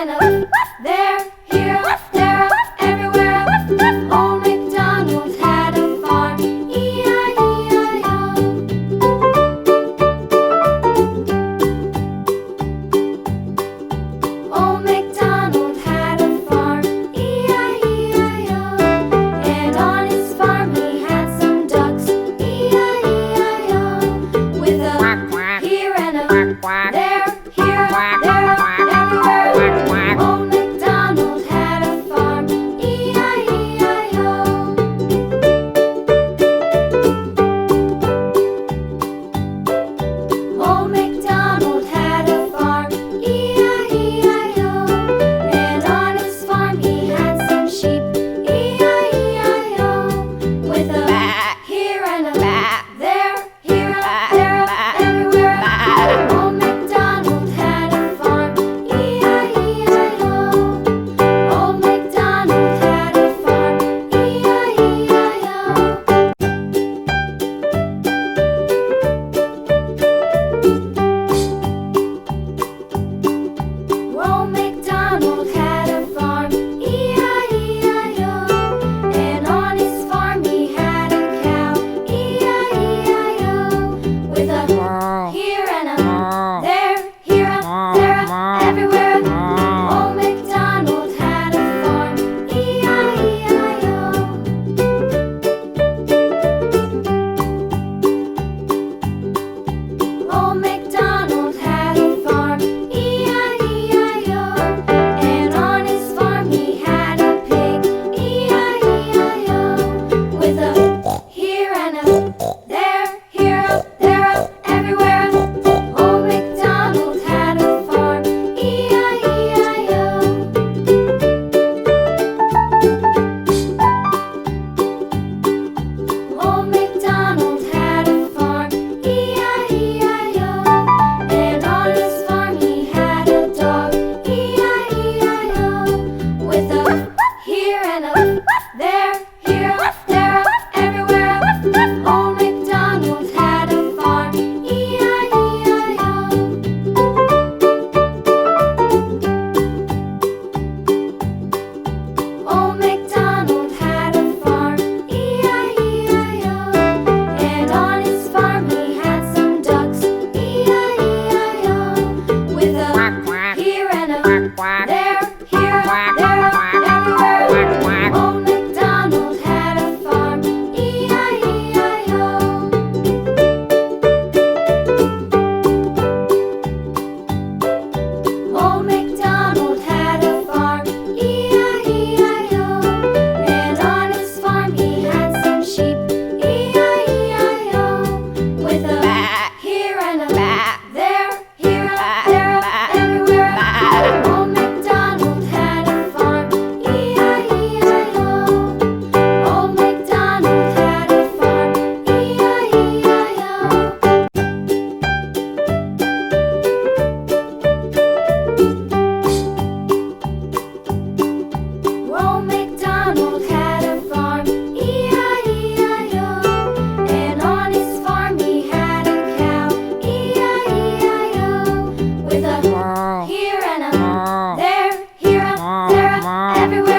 and a there, here, there, everywhere. Old MacDonald had a farm, E-I-E-I-O. Old MacDonald had a farm, E-I-E-I-O. And on his farm he had some ducks, E-I-E-I-O. With a here and a there, here, there, everywhere. Old MacDonald had a farm, E-I-E-I-O. Old MacDonald had a farm, E-I-E-I-O. And on his farm he had some sheep, E-I-E-I-O. With a here and a there, here, there, everywhere. Old MacDonald had a farm, E-I-E-I-O. Old MacDonald had a farm, E-I-E-I-O. Old MacDonald had a farm, E-I-E-I-O. And on his farm he had a cow, E-I-E-I-O. With a here and a there, here, there, everywhere. Old MacDonald had a farm, E-I-E-I-O. Old MacDonald had a farm, E-I-E-I-O. And on his farm he had a pig, E-I-E-I-O. With a here and a there, here, there, everywhere. Old MacDonald had a farm, E-I-E-I-O. Old MacDonald had a farm, E-I-E-I-O. And on his farm he had a dog, E-I-E-I-O. With a here and a there, here, there, everywhere. Old MacDonald had a farm, E-I-E-I-O. Old MacDonald had a farm, E-I-E-I-O. And on his farm he had some ducks, E-I-E-I-O. With a here and a there, here, there, everywhere. Old MacDonald had a farm, E-I-E-I-O. Old MacDonald had a farm, E-I-E-I-O. And on his farm he had some sheep, E-I-E-I-O. With a here and a there, here, there, everywhere. Old MacDonald had a farm, E-I-E-I-O. Old MacDonald had a farm, E-I-E-I-O. Old MacDonald had a farm, E-I-E-I-O. And on his farm he had a cow, E-I-E-I-O. With a here and a there, here, there, everywhere.